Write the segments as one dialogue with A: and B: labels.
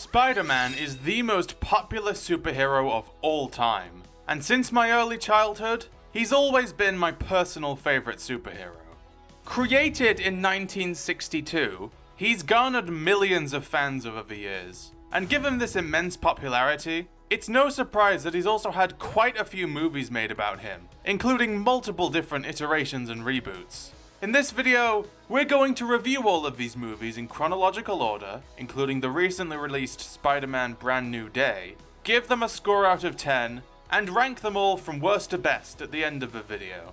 A: Spider-Man is the most popular superhero of all time, and since my early childhood, he's always been my personal favorite superhero. Created in 1962, he's garnered millions of fans over the years, and given this immense popularity, it's no surprise that he's also had quite a few movies made about him, including multiple different iterations and reboots. In this video, we're going to review all of these movies in chronological order, including the recently released Spider-Man Brand New Day, give them a score out of 10, and rank them all from worst to best at the end of the video.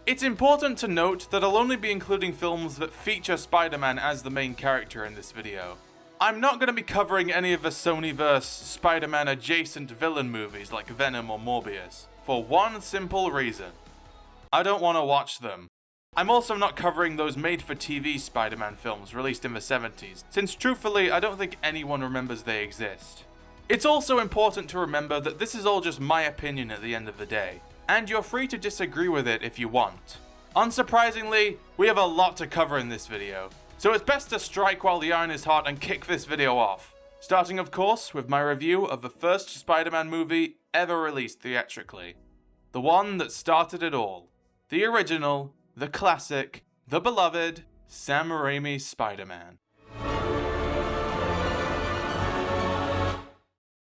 A: It's important to note that I'll only be including films that feature Spider-Man as the main character in this video. I'm not going to be covering any of the Sonyverse Spider-Man adjacent villain movies like Venom or Morbius, for one simple reason. I don't want to watch them. I'm also not covering those made-for-TV Spider-Man films released in the 70s, since truthfully I don't think anyone remembers they exist. It's also important to remember that this is all just my opinion at the end of the day, and you're free to disagree with it if you want. Unsurprisingly, we have a lot to cover in this video, so it's best to strike while the iron is hot and kick this video off. Starting of course with my review of the first Spider-Man movie ever released theatrically. The one that started it all. The original, the classic, the beloved, Sam Raimi's Spider-Man.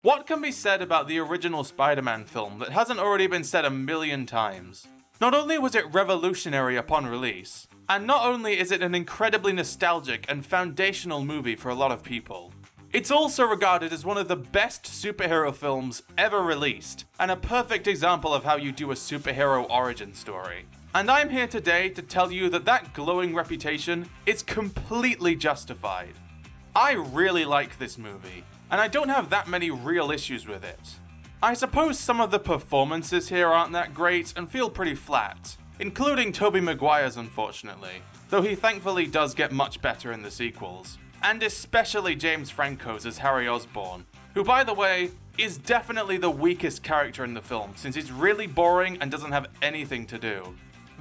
A: What can be said about the original Spider-Man film that hasn't already been said a million times? Not only was it revolutionary upon release, and not only is it an incredibly nostalgic and foundational movie for a lot of people, it's also regarded as one of the best superhero films ever released, and a perfect example of how you do a superhero origin story. And I'm here today to tell you that that glowing reputation is completely justified. I really like this movie, and I don't have that many real issues with it. I suppose some of the performances here aren't that great and feel pretty flat, including Tobey Maguire's unfortunately, though he thankfully does get much better in the sequels, and especially James Franco's as Harry Osborn, who by the way, is definitely the weakest character in the film since he's really boring and doesn't have anything to do.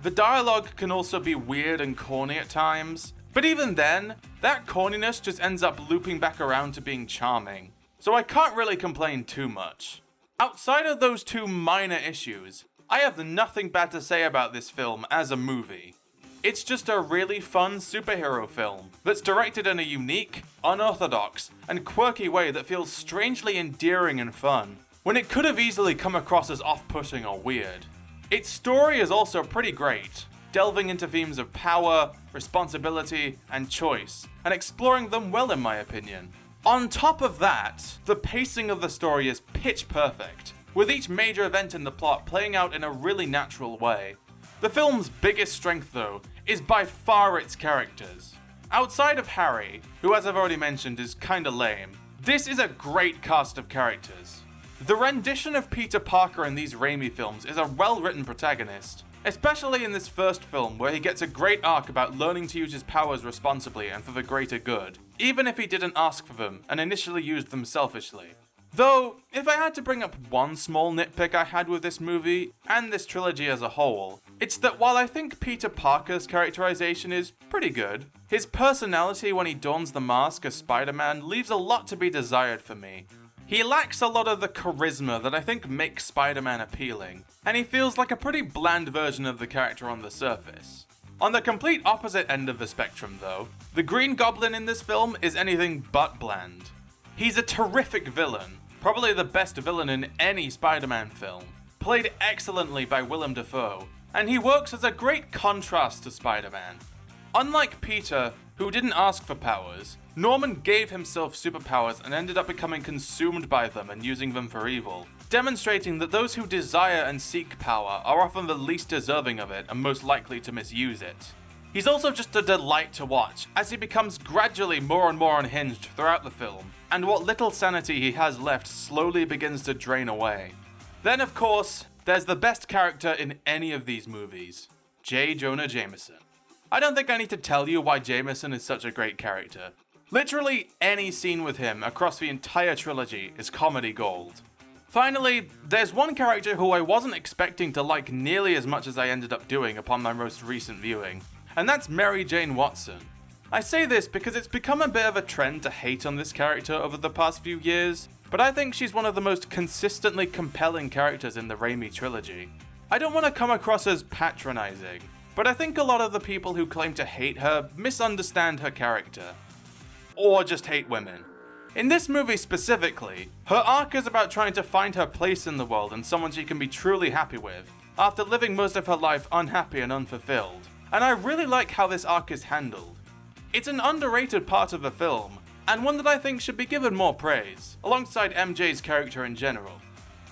A: The dialogue can also be weird and corny at times, but even then, that corniness just ends up looping back around to being charming, so I can't really complain too much. Outside of those two minor issues, I have nothing bad to say about this film as a movie. It's just a really fun superhero film that's directed in a unique, unorthodox, and quirky way that feels strangely endearing and fun, when it could have easily come across as off-putting or weird. Its story is also pretty great, delving into themes of power, responsibility, and choice, and exploring them well in my opinion. On top of that, the pacing of the story is pitch perfect, with each major event in the plot playing out in a really natural way. The film's biggest strength though, is by far its characters. Outside of Harry, who as I've already mentioned is kinda lame, this is a great cast of characters. The rendition of Peter Parker in these Raimi films is a well-written protagonist, especially in this first film where he gets a great arc about learning to use his powers responsibly and for the greater good, even if he didn't ask for them and initially used them selfishly. Though, if I had to bring up one small nitpick I had with this movie, and this trilogy as a whole, it's that while I think Peter Parker's characterization is pretty good, his personality when he dons the mask as Spider-Man leaves a lot to be desired for me. He lacks a lot of the charisma that I think makes Spider-Man appealing, and he feels like a pretty bland version of the character on the surface. On the complete opposite end of the spectrum though, the Green Goblin in this film is anything but bland. He's a terrific villain, probably the best villain in any Spider-Man film, played excellently by Willem Dafoe, and he works as a great contrast to Spider-Man. Unlike Peter, who didn't ask for powers, Norman gave himself superpowers and ended up becoming consumed by them and using them for evil, demonstrating that those who desire and seek power are often the least deserving of it and most likely to misuse it. He's also just a delight to watch, as he becomes gradually more and more unhinged throughout the film, and what little sanity he has left slowly begins to drain away. Then of course, there's the best character in any of these movies, J. Jonah Jameson. I don't think I need to tell you why Jameson is such a great character. Literally any scene with him across the entire trilogy is comedy gold. Finally, there's one character who I wasn't expecting to like nearly as much as I ended up doing upon my most recent viewing, and that's Mary Jane Watson. I say this because it's become a bit of a trend to hate on this character over the past few years, but I think she's one of the most consistently compelling characters in the Raimi trilogy. I don't want to come across as patronizing, but I think a lot of the people who claim to hate her misunderstand her character. Or just hate women. In this movie specifically, her arc is about trying to find her place in the world and someone she can be truly happy with, after living most of her life unhappy and unfulfilled, and I really like how this arc is handled. It's an underrated part of the film, and one that I think should be given more praise, alongside MJ's character in general.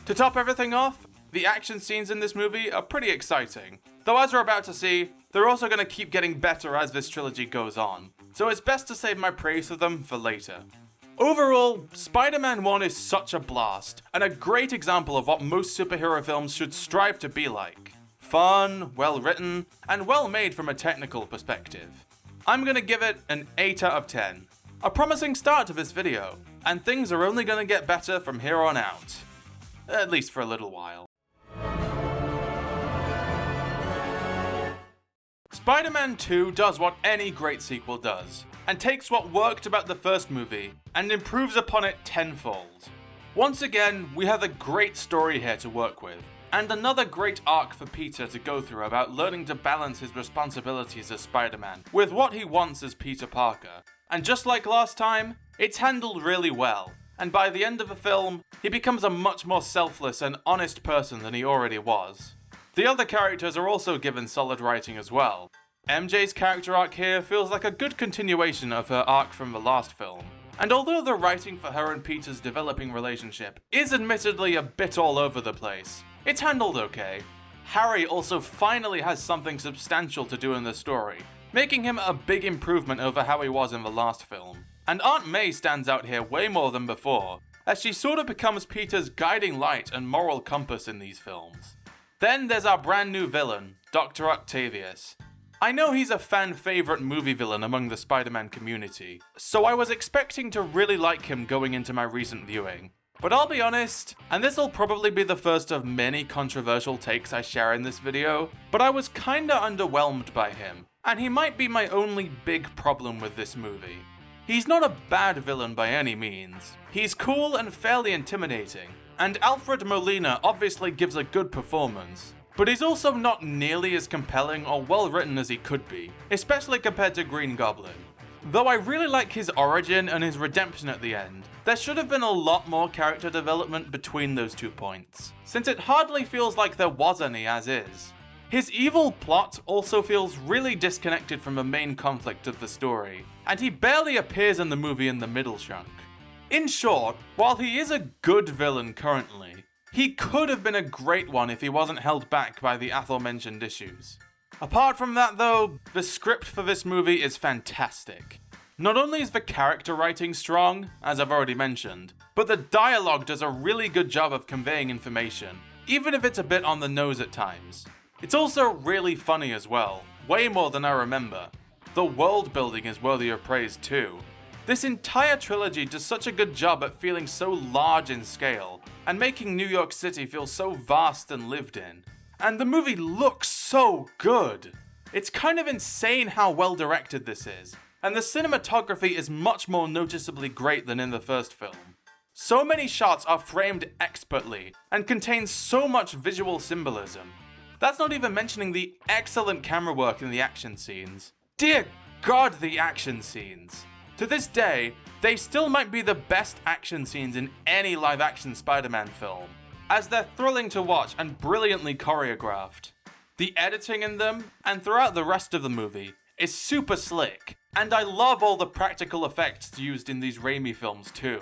A: To top everything off, the action scenes in this movie are pretty exciting, though as we're about to see, they're also going to keep getting better as this trilogy goes on, so it's best to save my praise for them for later. Overall, Spider-Man 1 is such a blast, and a great example of what most superhero films should strive to be like. Fun, well written, and well made from a technical perspective. I'm gonna give it an 8 out of 10. A promising start to this video, and things are only gonna get better from here on out. At least for a little while. Spider-Man 2 does what any great sequel does, and takes what worked about the first movie and improves upon it tenfold. Once again, we have a great story here to work with, and another great arc for Peter to go through about learning to balance his responsibilities as Spider-Man with what he wants as Peter Parker. And just like last time, it's handled really well, and by the end of the film, he becomes a much more selfless and honest person than he already was. The other characters are also given solid writing as well. MJ's character arc here feels like a good continuation of her arc from the last film, and although the writing for her and Peter's developing relationship is admittedly a bit all over the place, it's handled okay. Harry also finally has something substantial to do in the story, making him a big improvement over how he was in the last film. And Aunt May stands out here way more than before, as she sort of becomes Peter's guiding light and moral compass in these films. Then there's our brand new villain, Dr. Octavius. I know he's a fan favorite movie villain among the Spider-Man community, so I was expecting to really like him going into my recent viewing. But I'll be honest, and this'll probably be the first of many controversial takes I share in this video, but I was kinda underwhelmed by him, and he might be my only big problem with this movie. He's not a bad villain by any means. He's cool and fairly intimidating, and Alfred Molina obviously gives a good performance. But he's also not nearly as compelling or well written as he could be, especially compared to Green Goblin. Though I really like his origin and his redemption at the end, there should have been a lot more character development between those 2 points, since it hardly feels like there was any as is. His evil plot also feels really disconnected from the main conflict of the story, and he barely appears in the movie in the middle chunk. In short, while he is a good villain currently, he could have been a great one if he wasn't held back by the aforementioned issues. Apart from that though, the script for this movie is fantastic. Not only is the character writing strong, as I've already mentioned, but the dialogue does a really good job of conveying information, even if it's a bit on the nose at times. It's also really funny as well, way more than I remember. The world building is worthy of praise too. This entire trilogy does such a good job at feeling so large in scale, and making New York City feel so vast and lived in. And the movie looks so good! It's kind of insane how well directed this is, and the cinematography is much more noticeably great than in the first film. So many shots are framed expertly, and contain so much visual symbolism. That's not even mentioning the excellent camera work in the action scenes. Dear God, the action scenes! To this day, they still might be the best action scenes in any live-action Spider-Man film, as they're thrilling to watch and brilliantly choreographed. The editing in them, and throughout the rest of the movie, is super slick, and I love all the practical effects used in these Raimi films too.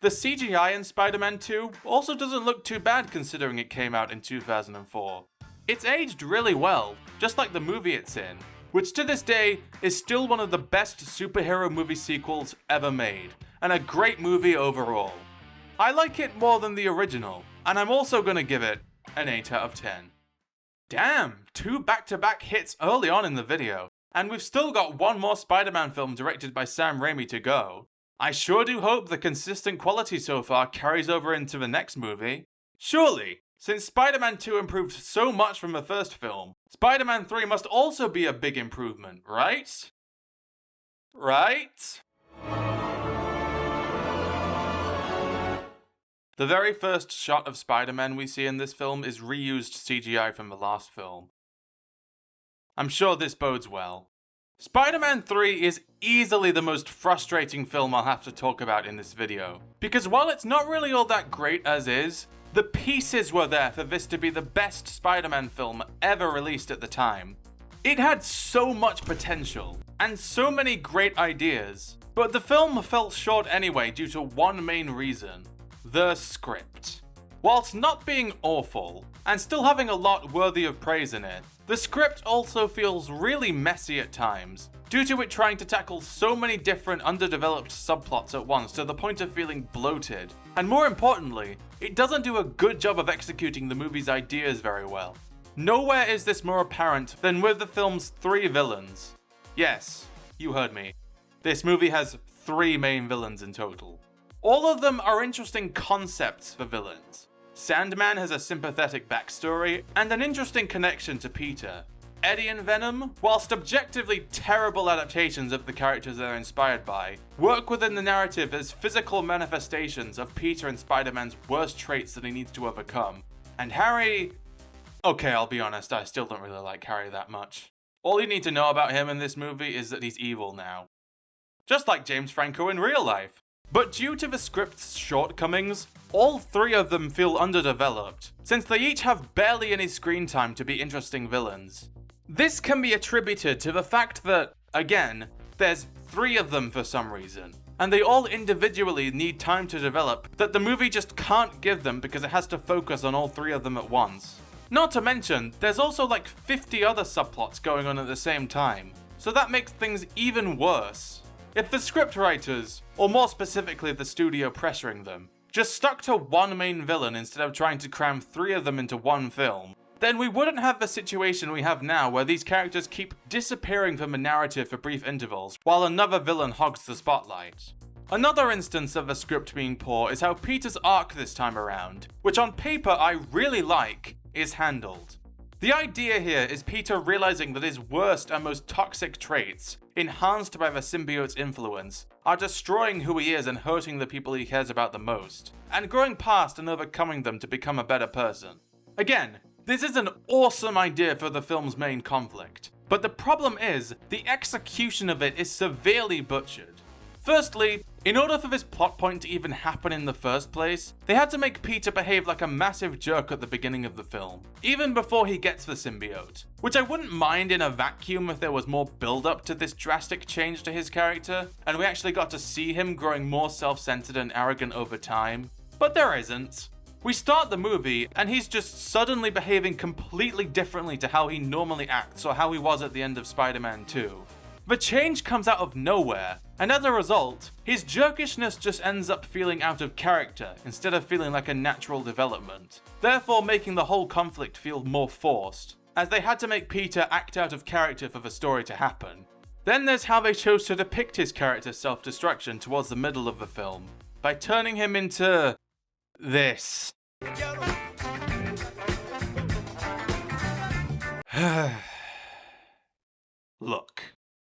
A: The CGI in Spider-Man 2 also doesn't look too bad considering it came out in 2004. It's aged really well, just like the movie it's in, which to this day is still one of the best superhero movie sequels ever made, and a great movie overall. I like it more than the original, and I'm also gonna give it an 8 out of 10. Damn, 2 back-to-back hits early on in the video, and we've still got one more Spider-Man film directed by Sam Raimi to go. I sure do hope the consistent quality so far carries over into the next movie. Surely, since Spider-Man 2 improved so much from the first film, Spider-Man 3 must also be a big improvement, right? Right? The very first shot of Spider-Man we see in this film is reused CGI from the last film. I'm sure this bodes well. Spider-Man 3 is easily the most frustrating film I'll have to talk about in this video, because while it's not really all that great as is, the pieces were there for this to be the best Spider-Man film ever released at the time. It had so much potential, and so many great ideas, but the film fell short anyway due to one main reason: the script. Whilst not being awful, and still having a lot worthy of praise in it, the script also feels really messy at times, due to it trying to tackle so many different underdeveloped subplots at once to the point of feeling bloated. And more importantly, it doesn't do a good job of executing the movie's ideas very well. Nowhere is this more apparent than with the film's 3 villains. Yes, you heard me. This movie has 3 main villains in total. All of them are interesting concepts for villains. Sandman has a sympathetic backstory and an interesting connection to Peter. Eddie and Venom, whilst objectively terrible adaptations of the characters they're inspired by, work within the narrative as physical manifestations of Peter and Spider-Man's worst traits that he needs to overcome. And Harry... Okay, I'll be honest, I still don't really like Harry that much. All you need to know about him in this movie is that he's evil now. Just like James Franco in real life. But due to the script's shortcomings, all 3 of them feel underdeveloped, since they each have barely any screen time to be interesting villains. This can be attributed to the fact that, again, there's 3 of them for some reason, and they all individually need time to develop that the movie just can't give them because it has to focus on all 3 of them at once. Not to mention, there's also like 50 other subplots going on at the same time, so that makes things even worse. If the scriptwriters, or more specifically the studio pressuring them, just stuck to one main villain instead of trying to cram 3 of them into one film, then we wouldn't have the situation we have now where these characters keep disappearing from the narrative for brief intervals while another villain hogs the spotlight. Another instance of the script being poor is how Peter's arc this time around, which on paper I really like, is handled. The idea here is Peter realizing that his worst and most toxic traits, enhanced by the symbiote's influence, are destroying who he is and hurting the people he cares about the most, and growing past and overcoming them to become a better person. Again, this is an awesome idea for the film's main conflict, but the problem is, the execution of it is severely butchered. Firstly, in order for this plot point to even happen in the first place, they had to make Peter behave like a massive jerk at the beginning of the film, even before he gets the symbiote, which I wouldn't mind in a vacuum if there was more build-up to this drastic change to his character, and we actually got to see him growing more self-centered and arrogant over time, but there isn't. We start the movie, and he's just suddenly behaving completely differently to how he normally acts or how he was at the end of Spider-Man 2. The change comes out of nowhere, and as a result, his jerkishness just ends up feeling out of character instead of feeling like a natural development, therefore making the whole conflict feel more forced, as they had to make Peter act out of character for the story to happen. Then there's how they chose to depict his character's self-destruction towards the middle of the film, by turning him into... this. Look.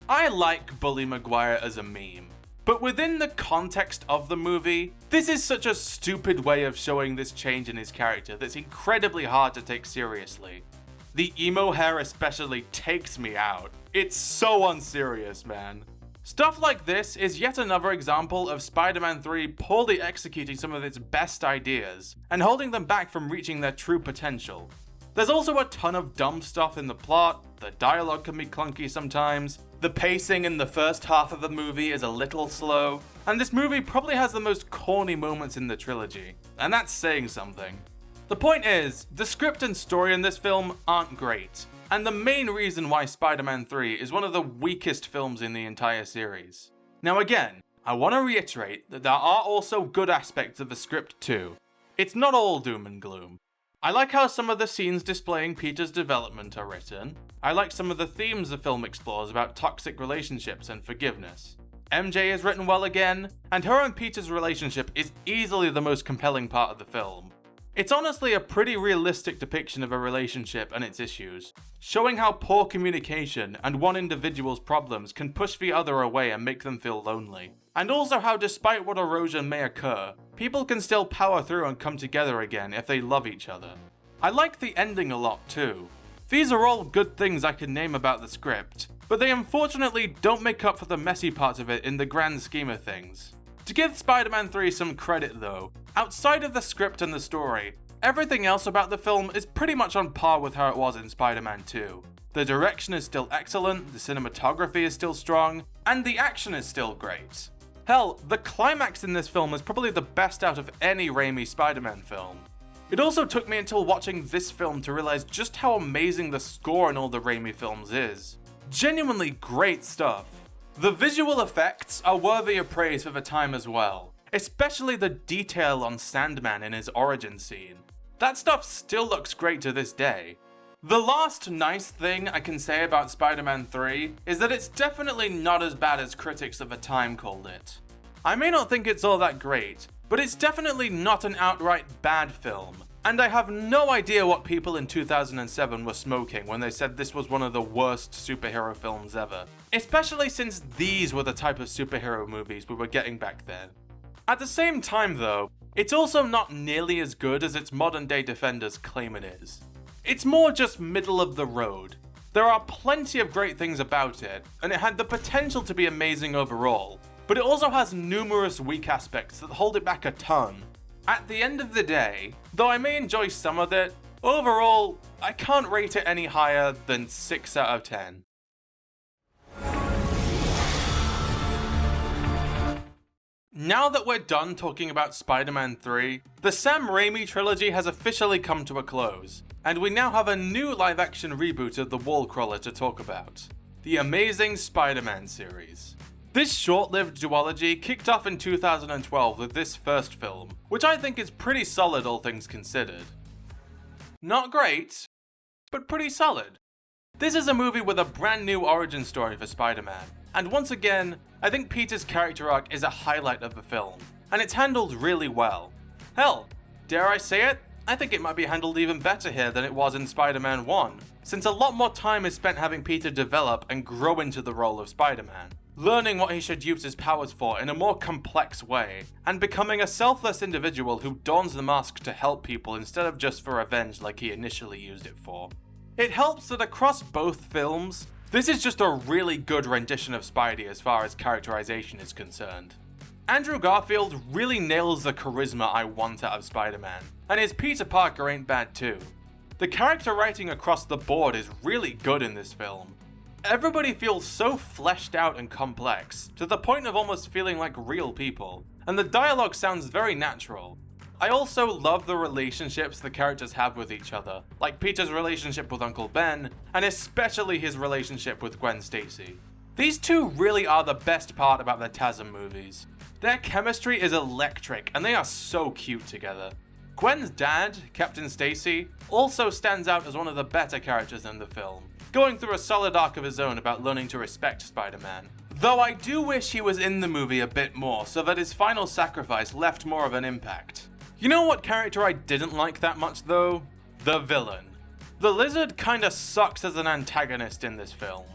A: I like Bully Maguire as a meme, but within the context of the movie, this is such a stupid way of showing this change in his character that's incredibly hard to take seriously. The emo hair especially takes me out. It's so unserious, man. Stuff like this is yet another example of Spider-Man 3 poorly executing some of its best ideas, and holding them back from reaching their true potential. There's also a ton of dumb stuff in the plot, the dialogue can be clunky sometimes, the pacing in the first half of the movie is a little slow, and this movie probably has the most corny moments in the trilogy, and that's saying something. The point is, the script and story in this film aren't great, and the main reason why Spider-Man 3 is one of the weakest films in the entire series. Now again, I want to reiterate that there are also good aspects of the script too. It's not all doom and gloom. I like how some of the scenes displaying Peter's development are written. I like some of the themes the film explores about toxic relationships and forgiveness. MJ is written well again, and her and Peter's relationship is easily the most compelling part of the film. It's honestly a pretty realistic depiction of a relationship and its issues, showing how poor communication and one individual's problems can push the other away and make them feel lonely. And also how despite what erosion may occur, people can still power through and come together again if they love each other. I like the ending a lot too. These are all good things I can name about the script, but they unfortunately don't make up for the messy parts of it in the grand scheme of things. To give Spider-Man 3 some credit though, outside of the script and the story, everything else about the film is pretty much on par with how it was in Spider-Man 2. The direction is still excellent, the cinematography is still strong, and the action is still great. Hell, the climax in this film is probably the best out of any Raimi Spider-Man film. It also took me until watching this film to realize just how amazing the score in all the Raimi films is. Genuinely great stuff. The visual effects are worthy of praise for the time as well, especially the detail on Sandman in his origin scene. That stuff still looks great to this day. The last nice thing I can say about Spider-Man 3 is that it's definitely not as bad as critics of the time called it. I may not think it's all that great, but it's definitely not an outright bad film, and I have no idea what people in 2007 were smoking when they said this was one of the worst superhero films ever, especially since these were the type of superhero movies we were getting back then. At the same time though, it's also not nearly as good as its modern day defenders claim it is. It's more just middle of the road. There are plenty of great things about it, and it had the potential to be amazing overall, but it also has numerous weak aspects that hold it back a ton. At the end of the day, though I may enjoy some of it, overall, I can't rate it any higher than 6 out of 10. Now that we're done talking about Spider-Man 3, the Sam Raimi trilogy has officially come to a close, and we now have a new live-action reboot of the Wallcrawler to talk about, the Amazing Spider-Man series. This short-lived duology kicked off in 2012 with this first film, which I think is pretty solid all things considered. Not great, but pretty solid. This is a movie with a brand new origin story for Spider-Man, and once again, I think Peter's character arc is a highlight of the film, and it's handled really well. Hell, dare I say it? I think it might be handled even better here than it was in Spider-Man 1, since a lot more time is spent having Peter develop and grow into the role of Spider-Man, learning what he should use his powers for in a more complex way, and becoming a selfless individual who dons the mask to help people instead of just for revenge like he initially used it for. It helps that across both films, this is just a really good rendition of Spidey as far as characterization is concerned. Andrew Garfield really nails the charisma I want out of Spider-Man, and his Peter Parker ain't bad too. The character writing across the board is really good in this film. Everybody feels so fleshed out and complex, to the point of almost feeling like real people, and the dialogue sounds very natural. I also love the relationships the characters have with each other, like Peter's relationship with Uncle Ben, and especially his relationship with Gwen Stacy. These two really are the best part about the TASM movies. Their chemistry is electric, and they are so cute together. Gwen's dad, Captain Stacy, also stands out as one of the better characters in the film, going through a solid arc of his own about learning to respect Spider-Man. Though I do wish he was in the movie a bit more so that his final sacrifice left more of an impact. You know what character I didn't like that much though? The villain. The Lizard kinda sucks as an antagonist in this film.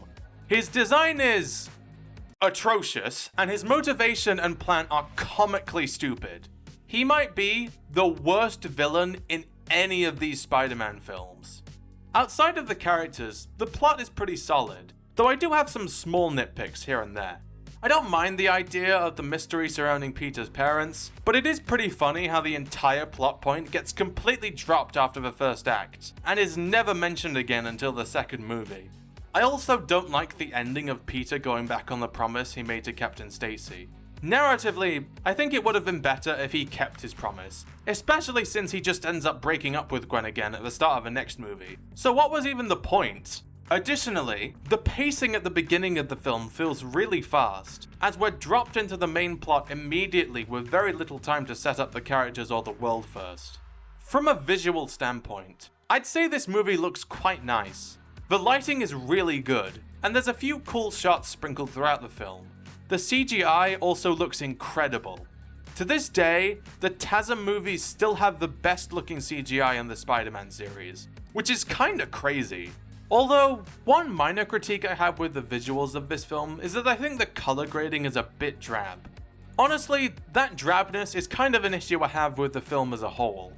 A: His design is atrocious, and his motivation and plan are comically stupid. He might be the worst villain in any of these Spider-Man films. Outside of the characters, the plot is pretty solid, though I do have some small nitpicks here and there. I don't mind the idea of the mystery surrounding Peter's parents, but it is pretty funny how the entire plot point gets completely dropped after the first act, and is never mentioned again until the second movie. I also don't like the ending of Peter going back on the promise he made to Captain Stacy. Narratively, I think it would have been better if he kept his promise, especially since he just ends up breaking up with Gwen again at the start of the next movie. So what was even the point? Additionally, the pacing at the beginning of the film feels really fast, as we're dropped into the main plot immediately with very little time to set up the characters or the world first. From a visual standpoint, I'd say this movie looks quite nice. The lighting is really good, and there's a few cool shots sprinkled throughout the film. The CGI also looks incredible. To this day, the TASM movies still have the best looking CGI in the Spider-Man series, which is kinda crazy. Although, one minor critique I have with the visuals of this film is that I think the color grading is a bit drab. Honestly, that drabness is kind of an issue I have with the film as a whole.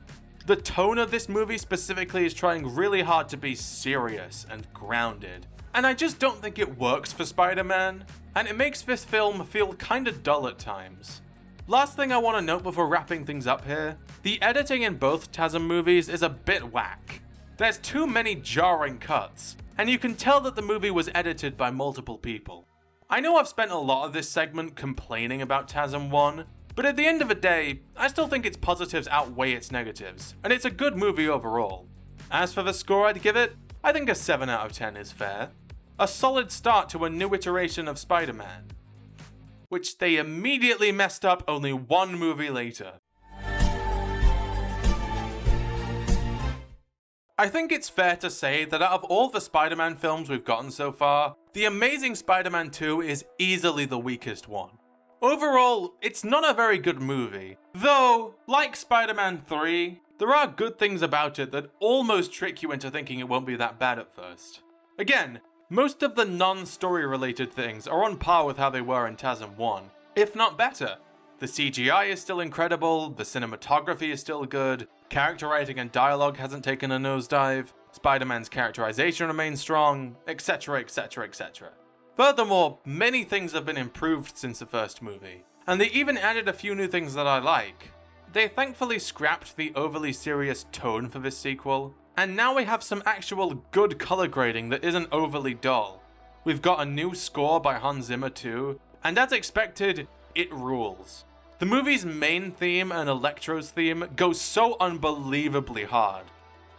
A: The tone of this movie specifically is trying really hard to be serious and grounded, and I just don't think it works for Spider-Man, and it makes this film feel kinda dull at times. Last thing I want to note before wrapping things up here, the editing in both TASM movies is a bit whack. There's too many jarring cuts, and you can tell that the movie was edited by multiple people. I know I've spent a lot of this segment complaining about TASM 1, but at the end of the day, I still think its positives outweigh its negatives, and it's a good movie overall. As for the score I'd give it, I think a 7 out of 10 is fair. A solid start to a new iteration of Spider-Man, which they immediately messed up only one movie later. I think it's fair to say that out of all the Spider-Man films we've gotten so far, The Amazing Spider-Man 2 is easily the weakest one. Overall, it's not a very good movie, though, like Spider-Man 3, there are good things about it that almost trick you into thinking it won't be that bad at first. Again, most of the non-story related things are on par with how they were in TASM 1, if not better. The CGI is still incredible, the cinematography is still good, character writing and dialogue hasn't taken a nosedive, Spider-Man's characterization remains strong, etc, etc, etc. Furthermore, many things have been improved since the first movie, and they even added a few new things that I like. They thankfully scrapped the overly serious tone for this sequel, and now we have some actual good color grading that isn't overly dull. We've got a new score by Hans Zimmer too, and as expected, it rules. The movie's main theme and Electro's theme go so unbelievably hard.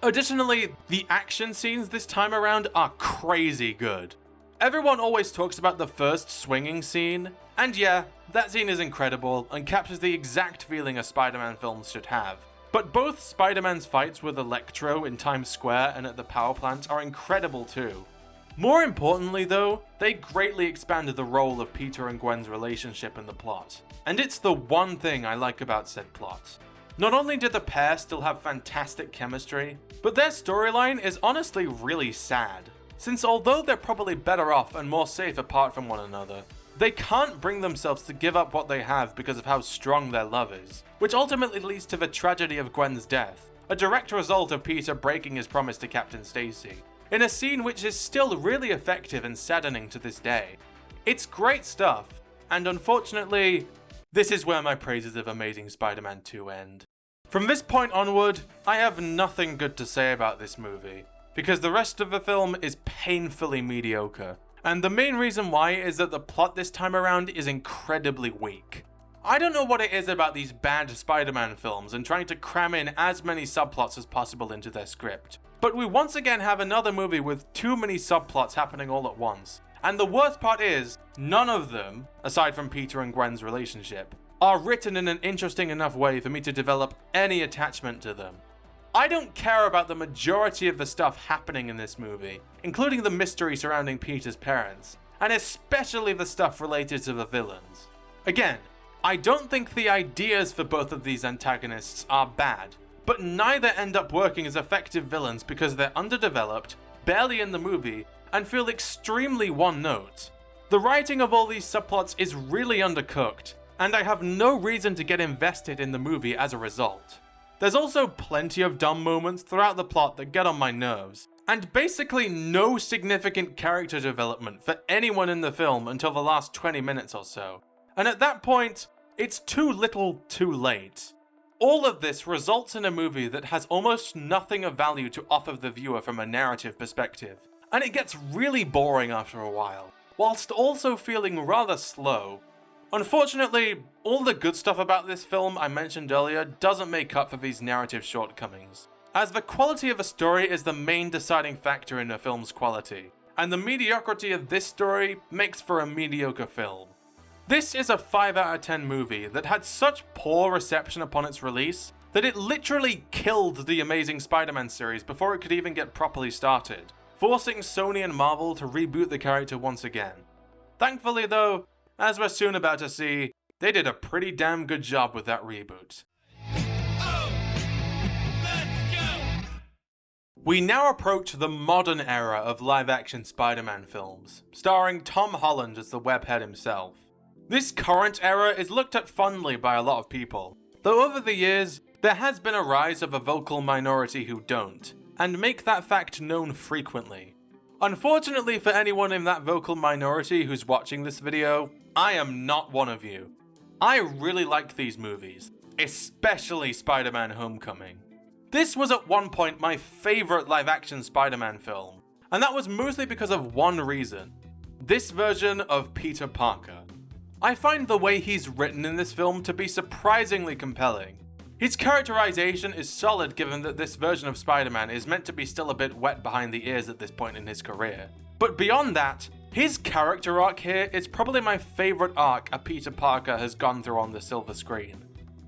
A: Additionally, the action scenes this time around are crazy good. Everyone always talks about the first swinging scene, and yeah, that scene is incredible and captures the exact feeling a Spider-Man film should have. But both Spider-Man's fights with Electro in Times Square and at the power plant are incredible too. More importantly though, they greatly expanded the role of Peter and Gwen's relationship in the plot. And it's the one thing I like about said plot. Not only did the pair still have fantastic chemistry, but their storyline is honestly really sad. Since although they're probably better off and more safe apart from one another, they can't bring themselves to give up what they have because of how strong their love is, which ultimately leads to the tragedy of Gwen's death, a direct result of Peter breaking his promise to Captain Stacy, in a scene which is still really effective and saddening to this day. It's great stuff, and unfortunately, this is where my praises of Amazing Spider-Man 2 end. From this point onward, I have nothing good to say about this movie, because the rest of the film is painfully mediocre. And the main reason why is that the plot this time around is incredibly weak. I don't know what it is about these bad Spider-Man films and trying to cram in as many subplots as possible into their script, but we once again have another movie with too many subplots happening all at once. And the worst part is, none of them, aside from Peter and Gwen's relationship, are written in an interesting enough way for me to develop any attachment to them. I don't care about the majority of the stuff happening in this movie, including the mystery surrounding Peter's parents, and especially the stuff related to the villains. Again, I don't think the ideas for both of these antagonists are bad, but neither end up working as effective villains because they're underdeveloped, barely in the movie, and feel extremely one-note. The writing of all these subplots is really undercooked, and I have no reason to get invested in the movie as a result. There's also plenty of dumb moments throughout the plot that get on my nerves, and basically no significant character development for anyone in the film until the last 20 minutes or so. And at that point, it's too little too late. All of this results in a movie that has almost nothing of value to offer the viewer from a narrative perspective, and it gets really boring after a while, whilst also feeling rather slow. Unfortunately, all the good stuff about this film I mentioned earlier doesn't make up for these narrative shortcomings, as the quality of a story is the main deciding factor in a film's quality, and the mediocrity of this story makes for a mediocre film. This is a 5 out of 10 movie that had such poor reception upon its release that it literally killed the Amazing Spider-Man series before it could even get properly started, forcing Sony and Marvel to reboot the character once again. Thankfully though, as we're soon about to see, They did a pretty damn good job with that reboot. We now approach the modern era of live-action Spider-Man films, starring Tom Holland as the webhead himself. This current era is looked at fondly by a lot of people, though over the years, there has been a rise of a vocal minority who don't, and make that fact known frequently. Unfortunately for anyone in that vocal minority who's watching this video, I am not one of you. I really like these movies, especially Spider-Man Homecoming. This was at one point my favourite live-action Spider-Man film, and that was mostly because of one reason. This version of Peter Parker. I find the way he's written in this film to be surprisingly compelling. His characterization is solid given that this version of Spider-Man is meant to be still a bit wet behind the ears at this point in his career. But beyond that, his character arc here is probably my favourite arc a Peter Parker has gone through on the silver screen.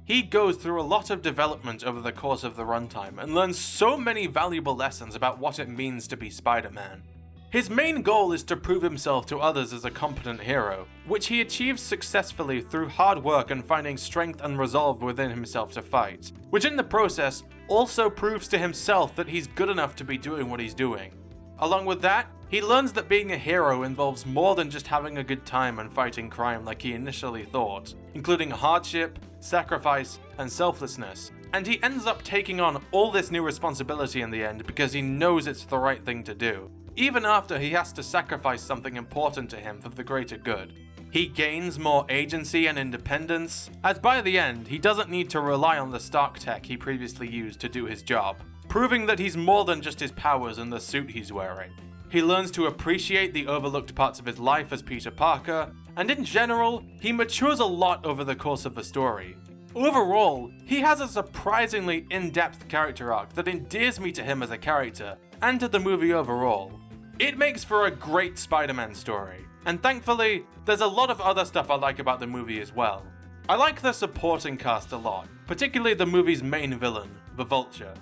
A: He goes through a lot of development over the course of the runtime and learns so many valuable lessons about what it means to be Spider-Man. His main goal is to prove himself to others as a competent hero, which he achieves successfully through hard work and finding strength and resolve within himself to fight, which in the process also proves to himself that he's good enough to be doing what he's doing. Along with that, he learns that being a hero involves more than just having a good time and fighting crime like he initially thought, including hardship, sacrifice, and selflessness, and he ends up taking on all this new responsibility in the end because he knows it's the right thing to do, even after he has to sacrifice something important to him for the greater good. He gains more agency and independence, as by the end he doesn't need to rely on the Stark tech he previously used to do his job, proving that he's more than just his powers and the suit he's wearing. He learns to appreciate the overlooked parts of his life as Peter Parker, and in general, he matures a lot over the course of the story. Overall, he has a surprisingly in-depth character arc that endears me to him as a character, and to the movie overall. It makes for a great Spider-Man story, and thankfully, there's a lot of other stuff I like about the movie as well. I like the supporting cast a lot, particularly the movie's main villain, the Vulture.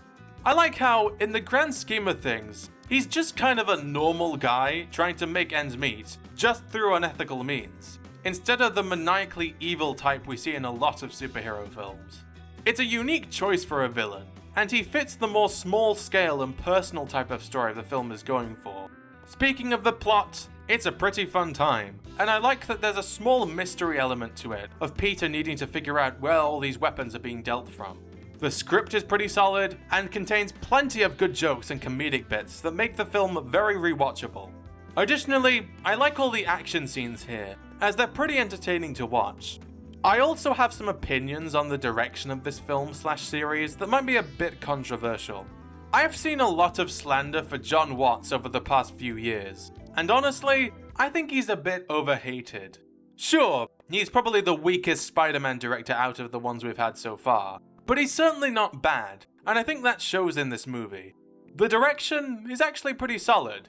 A: I like how, in the grand scheme of things, he's just kind of a normal guy trying to make ends meet, just through unethical means, instead of the maniacally evil type we see in a lot of superhero films. It's a unique choice for a villain, and he fits the more small-scale and personal type of story the film is going for. Speaking of the plot, it's a pretty fun time, and I like that there's a small mystery element to it, of Peter needing to figure out where all these weapons are being dealt from. The script is pretty solid, and contains plenty of good jokes and comedic bits that make the film very rewatchable. Additionally, I like all the action scenes here, as they're pretty entertaining to watch. I also have some opinions on the direction of this film/series that might be a bit controversial. I've seen a lot of slander for Jon Watts over the past few years, and honestly, I think he's a bit overhated. Sure, he's probably the weakest Spider-Man director out of the ones we've had so far, but he's certainly not bad, and I think that shows in this movie. The direction is actually pretty solid.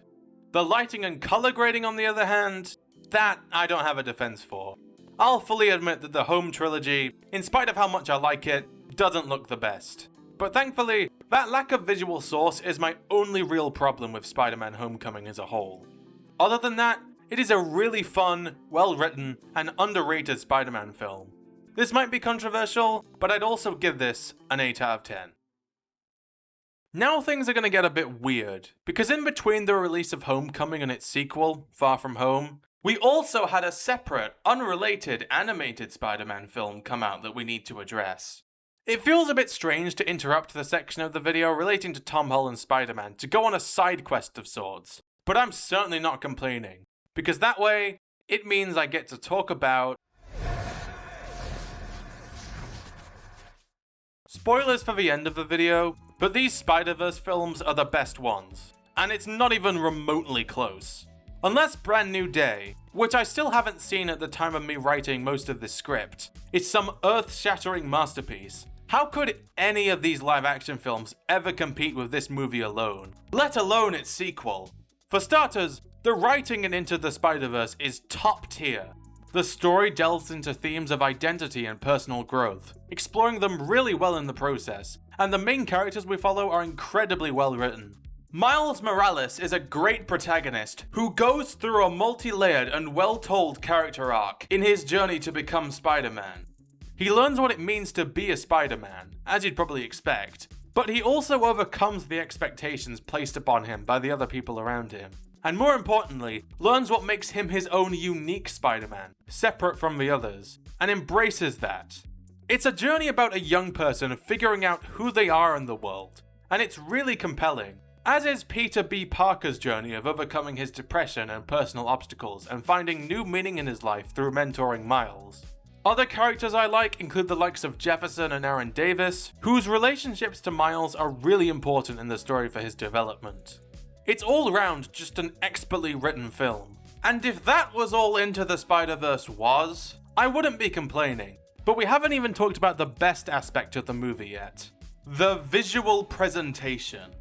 A: The lighting and color grading, on the other hand, that I don't have a defense for. I'll fully admit that the Home trilogy, in spite of how much I like it, doesn't look the best. But thankfully, that lack of visual source is my only real problem with Spider-Man Homecoming as a whole. Other than that, it is a really fun, well-written, and underrated Spider-Man film. This might be controversial, but I'd also give this an 8 out of 10. Now things are going to get a bit weird, because in between the release of Homecoming and its sequel, Far From Home, we also had a separate, unrelated animated Spider-Man film come out that we need to address. It feels a bit strange to interrupt the section of the video relating to Tom Holland's Spider-Man to go on a side quest of sorts, but I'm certainly not complaining, because that way, it means I get to talk about spoilers for the end of the video, but these Spider-Verse films are the best ones, and it's not even remotely close. Unless Brand New Day, which I still haven't seen at the time of me writing most of this script, is some earth-shattering masterpiece, how could any of these live-action films ever compete with this movie alone, let alone its sequel? For starters, the writing in Into the Spider-Verse is top tier. The story delves into themes of identity and personal growth, exploring them really well in the process, and the main characters we follow are incredibly well written. Miles Morales is a great protagonist who goes through a multi-layered and well-told character arc in his journey to become Spider-Man. He learns what it means to be a Spider-Man, as you'd probably expect, but he also overcomes the expectations placed upon him by the other people around him. And more importantly, learns what makes him his own unique Spider-Man, separate from the others, and embraces that. It's a journey about a young person figuring out who they are in the world, and it's really compelling, as is Peter B. Parker's journey of overcoming his depression and personal obstacles and finding new meaning in his life through mentoring Miles. Other characters I like include the likes of Jefferson and Aaron Davis, whose relationships to Miles are really important in the story for his development. It's all round just an expertly written film. And if that was all Into the Spider-Verse was, I wouldn't be complaining. But we haven't even talked about the best aspect of the movie yet. The visual presentation.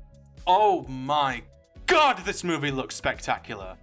A: Oh my god, this movie looks spectacular.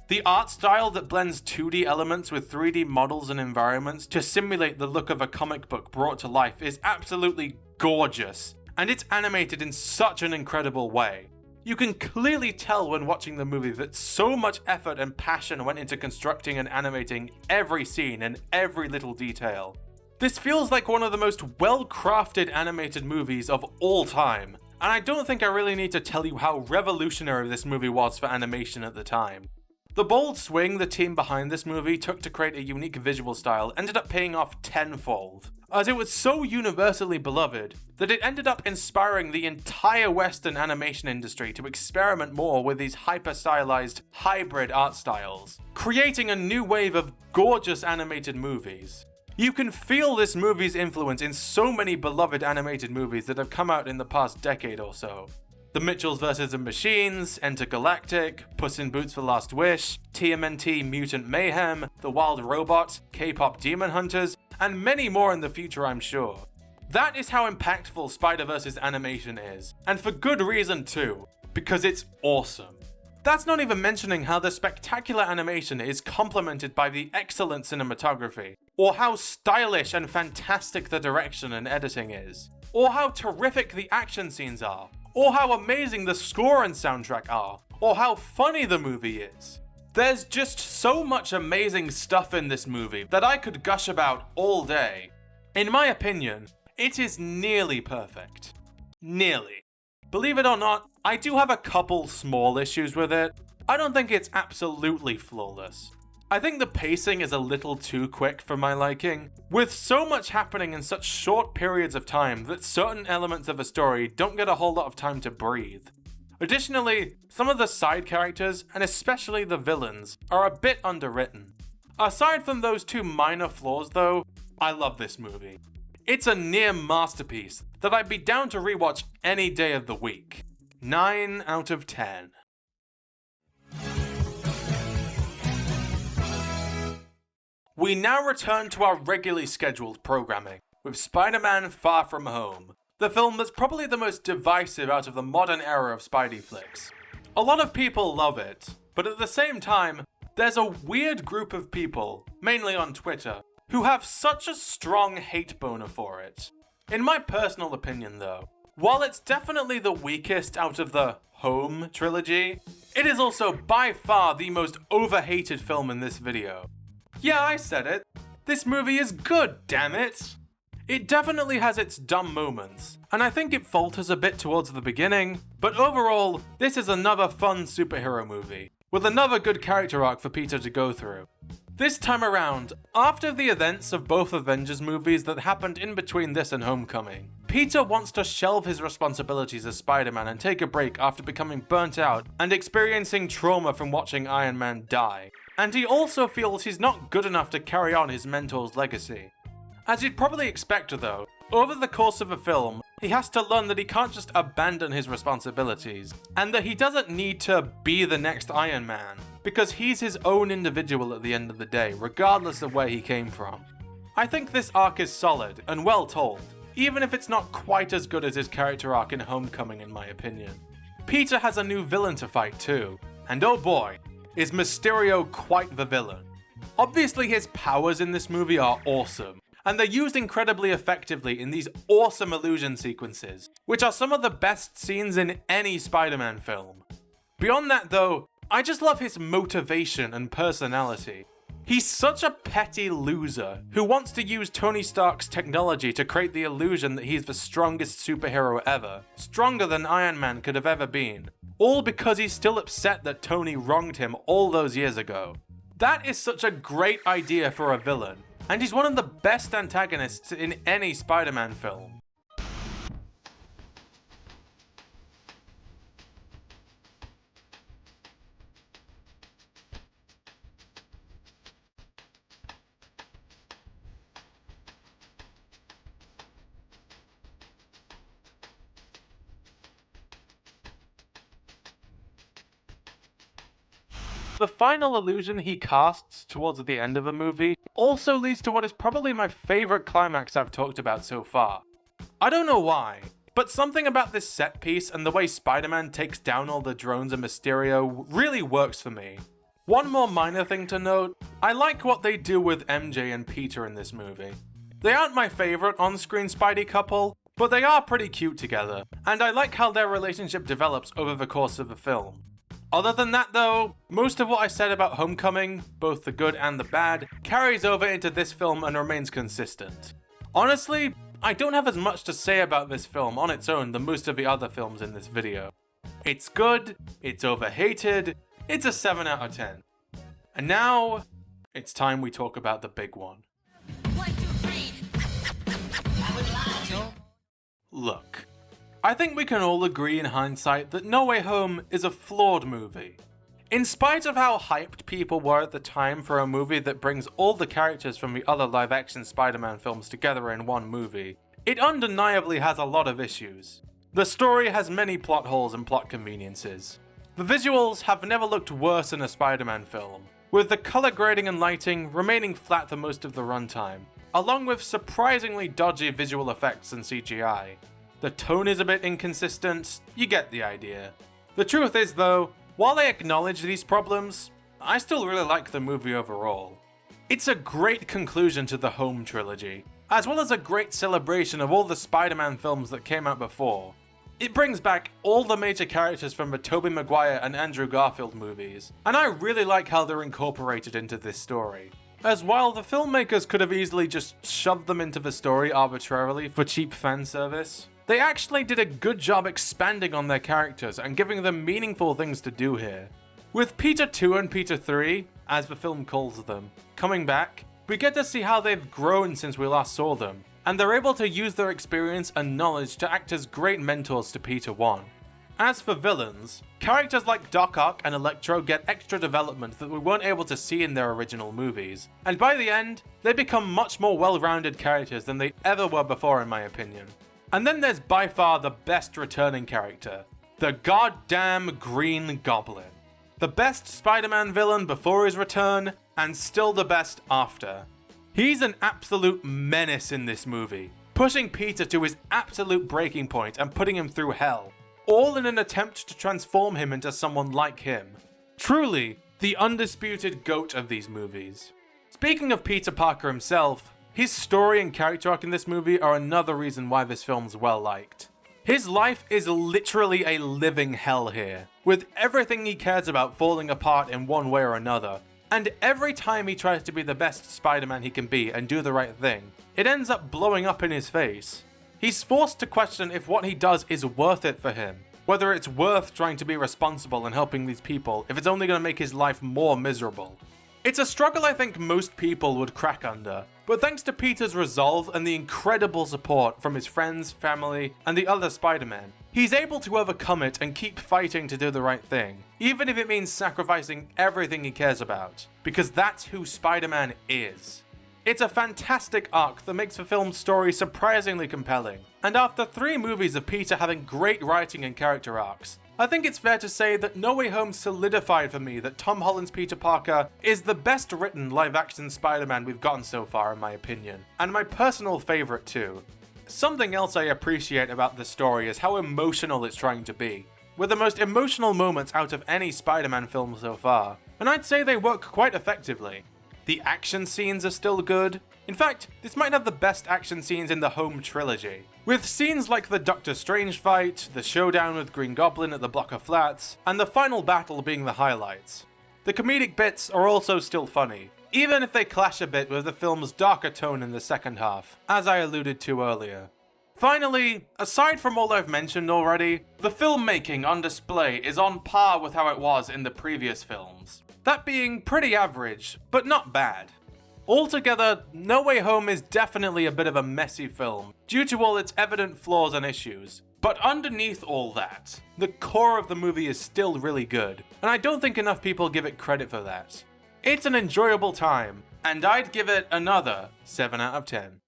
A: The art style that blends 2D elements with 3D models and environments to simulate the look of a comic book brought to life is absolutely gorgeous, and it's animated in such an incredible way. You can clearly tell when watching the movie that so much effort and passion went into constructing and animating every scene and every little detail. This feels like one of the most well-crafted animated movies of all time, and I don't think I really need to tell you how revolutionary this movie was for animation at the time. The bold swing the team behind this movie took to create a unique visual style ended up paying off tenfold, as it was so universally beloved that it ended up inspiring the entire Western animation industry to experiment more with these hyper-stylized, hybrid art styles, creating a new wave of gorgeous animated movies. You can feel this movie's influence in so many beloved animated movies that have come out in the past decade or so. The Mitchells vs. the Machines, Intergalactic, Puss in Boots: The Last Wish, TMNT Mutant Mayhem, The Wild Robot, K-pop Demon Hunters, and many more in the future, I'm sure. That is how impactful Spider-Verse's animation is, and for good reason too, because it's awesome. That's not even mentioning how the spectacular animation is complemented by the excellent cinematography, or how stylish and fantastic the direction and editing is, or how terrific the action scenes are, or how amazing the score and soundtrack are, or how funny the movie is. There's just so much amazing stuff in this movie that I could gush about all day. In my opinion, it is nearly perfect. Nearly. Believe it or not, I do have a couple small issues with it. I don't think it's absolutely flawless. I think the pacing is a little too quick for my liking, with so much happening in such short periods of time that certain elements of a story don't get a whole lot of time to breathe. Additionally, some of the side characters, and especially the villains, are a bit underwritten. Aside from those two minor flaws though, I love this movie. It's a near masterpiece that I'd be down to rewatch any day of the week. 9 out of 10. We now return to our regularly scheduled programming, with Spider-Man: Far From Home, the film that's probably the most divisive out of the modern era of Spidey flicks. A lot of people love it, but at the same time, there's a weird group of people, mainly on Twitter, who have such a strong hate boner for it. In my personal opinion though, while it's definitely the weakest out of the Home trilogy, it is also by far the most overhated film in this video. Yeah, I said it. This movie is good, damn it! It definitely has its dumb moments, and I think it falters a bit towards the beginning, but overall, this is another fun superhero movie, with another good character arc for Peter to go through. This time around, after the events of both Avengers movies that happened in between this and Homecoming, Peter wants to shelve his responsibilities as Spider-Man and take a break after becoming burnt out and experiencing trauma from watching Iron Man die. And he also feels he's not good enough to carry on his mentor's legacy. As you'd probably expect though, over the course of a film, he has to learn that he can't just abandon his responsibilities, and that he doesn't need to be the next Iron Man, because he's his own individual at the end of the day, regardless of where he came from. I think this arc is solid and well told, even if it's not quite as good as his character arc in Homecoming in my opinion. Peter has a new villain to fight too, and oh boy, is Mysterio quite the villain. Obviously his powers in this movie are awesome, and they're used incredibly effectively in these awesome illusion sequences, which are some of the best scenes in any Spider-Man film. Beyond that though, I just love his motivation and personality. He's such a petty loser who wants to use Tony Stark's technology to create the illusion that he's the strongest superhero ever, stronger than Iron Man could have ever been, all because he's still upset that Tony wronged him all those years ago. That is such a great idea for a villain, and he's one of the best antagonists in any Spider-Man film. The final illusion he casts towards the end of the movie also leads to what is probably my favorite climax I've talked about so far. I don't know why, but something about this set piece and the way Spider-Man takes down all the drones and Mysterio really works for me. One more minor thing to note, I like what they do with MJ and Peter in this movie. They aren't my favorite on-screen Spidey couple, but they are pretty cute together, and I like how their relationship develops over the course of the film. Other than that though, most of what I said about Homecoming, both the good and the bad, carries over into this film and remains consistent. Honestly, I don't have as much to say about this film on its own than most of the other films in this video. It's good, it's overhated, it's a 7 out of 10. And now, it's time we talk about the big one.
B: 1, 2, 3. I would lie to.
A: Look. I think we can all agree in hindsight that No Way Home is a flawed movie. In spite of how hyped people were at the time for a movie that brings all the characters from the other live-action Spider-Man films together in one movie, it undeniably has a lot of issues. The story has many plot holes and plot conveniences. The visuals have never looked worse in a Spider-Man film, with the color grading and lighting remaining flat for most of the runtime, along with surprisingly dodgy visual effects and CGI. The tone is a bit inconsistent, you get the idea. The truth is though, while I acknowledge these problems, I still really like the movie overall. It's a great conclusion to the Home trilogy, as well as a great celebration of all the Spider-Man films that came out before. It brings back all the major characters from the Tobey Maguire and Andrew Garfield movies, and I really like how they're incorporated into this story. As while the filmmakers could have easily just shoved them into the story arbitrarily for cheap fan service, they actually did a good job expanding on their characters and giving them meaningful things to do here. With Peter 2 and Peter 3, as the film calls them, coming back, we get to see how they've grown since we last saw them, and they're able to use their experience and knowledge to act as great mentors to Peter 1. As for villains, characters like Doc Ock and Electro get extra development that we weren't able to see in their original movies, and by the end, they become much more well-rounded characters than they ever were before in my opinion. And then there's by far the best returning character, the goddamn Green Goblin. The best Spider-Man villain before his return, and still the best after. He's an absolute menace in this movie, pushing Peter to his absolute breaking point and putting him through hell, all in an attempt to transform him into someone like him. Truly, the undisputed GOAT of these movies. Speaking of Peter Parker himself, his story and character arc in this movie are another reason why this film's well liked. His life is literally a living hell here, with everything he cares about falling apart in one way or another, and every time he tries to be the best Spider-Man he can be and do the right thing, it ends up blowing up in his face. He's forced to question if what he does is worth it for him, whether it's worth trying to be responsible and helping these people if it's only going to make his life more miserable. It's a struggle I think most people would crack under, but thanks to Peter's resolve and the incredible support from his friends, family, and the other Spider-Men, he's able to overcome it and keep fighting to do the right thing, even if it means sacrificing everything he cares about, because that's who Spider-Man is. It's a fantastic arc that makes the film's story surprisingly compelling, and after 3 movies of Peter having great writing and character arcs, I think it's fair to say that No Way Home solidified for me that Tom Holland's Peter Parker is the best written live-action Spider-Man we've gotten so far in my opinion, and my personal favourite too. Something else I appreciate about this story is how emotional it's trying to be, with the most emotional moments out of any Spider-Man film so far, and I'd say they work quite effectively. The action scenes are still good. In fact, this might have the best action scenes in the Home trilogy, with scenes like the Doctor Strange fight, the showdown with Green Goblin at the Block of Flats, and the final battle being the highlights. The comedic bits are also still funny, even if they clash a bit with the film's darker tone in the second half, as I alluded to earlier. Finally, aside from all I've mentioned already, the filmmaking on display is on par with how it was in the previous films. That being pretty average, but not bad. Altogether, No Way Home is definitely a bit of a messy film, due to all its evident flaws and issues. But underneath all that, the core of the movie is still really good, and I don't think enough people give it credit for that. It's an enjoyable time, and I'd give it another 7 out of 10.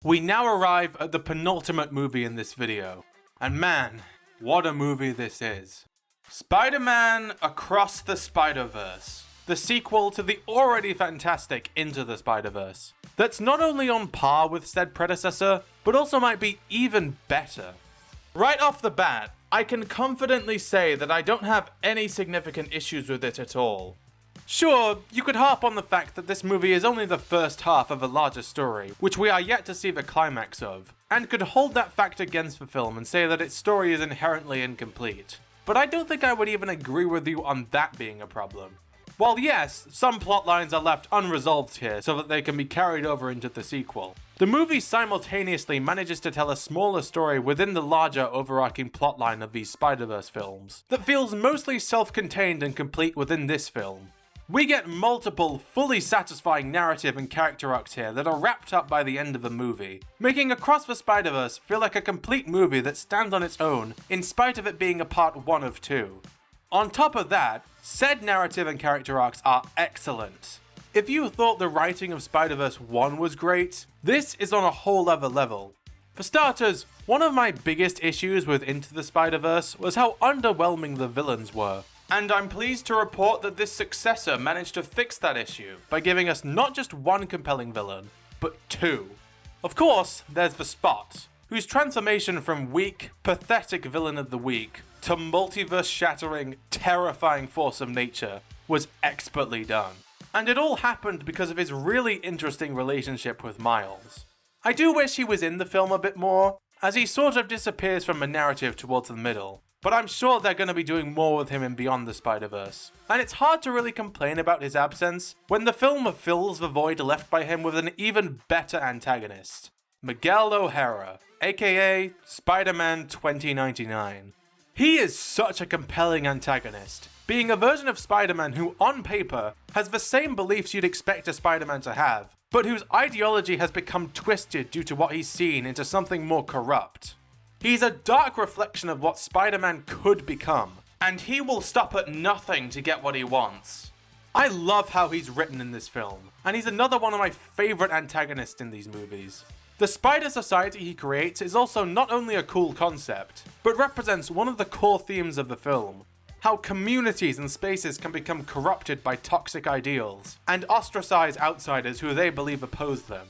A: We now arrive at the penultimate movie in this video, and man, what a movie this is. Spider-Man Across the Spider-Verse, the sequel to the already fantastic Into the Spider-Verse, that's not only on par with said predecessor, but also might be even better. Right off the bat, I can confidently say that I don't have any significant issues with it at all. Sure, you could harp on the fact that this movie is only the first half of a larger story, which we are yet to see the climax of, and could hold that fact against the film and say that its story is inherently incomplete. But I don't think I would even agree with you on that being a problem. While yes, some plot lines are left unresolved here so that they can be carried over into the sequel, the movie simultaneously manages to tell a smaller story within the larger overarching plotline of these Spider-Verse films that feels mostly self-contained and complete within this film. We get multiple, fully satisfying narrative and character arcs here that are wrapped up by the end of the movie, making Across the Spider-Verse feel like a complete movie that stands on its own, in spite of it being a part 1 of 2. On top of that, said narrative and character arcs are excellent. If you thought the writing of Spider-Verse 1 was great, this is on a whole other level. For starters, one of my biggest issues with Into the Spider-Verse was how underwhelming the villains were. And I'm pleased to report that this successor managed to fix that issue by giving us not just one compelling villain, but 2. Of course, there's the Spot, whose transformation from weak, pathetic villain of the week to multiverse-shattering, terrifying force of nature was expertly done. And it all happened because of his really interesting relationship with Miles. I do wish he was in the film a bit more, as he sort of disappears from the narrative towards the middle. But I'm sure they're going to be doing more with him in Beyond the Spider-Verse. And it's hard to really complain about his absence when the film fills the void left by him with an even better antagonist. Miguel O'Hara, aka Spider-Man 2099. He is such a compelling antagonist, being a version of Spider-Man who, on paper, has the same beliefs you'd expect a Spider-Man to have, but whose ideology has become twisted due to what he's seen into something more corrupt. He's a dark reflection of what Spider-Man could become, and he will stop at nothing to get what he wants. I love how he's written in this film, and he's another one of my favorite antagonists in these movies. The Spider Society he creates is also not only a cool concept, but represents one of the core themes of the film: how communities and spaces can become corrupted by toxic ideals, and ostracize outsiders who they believe oppose them.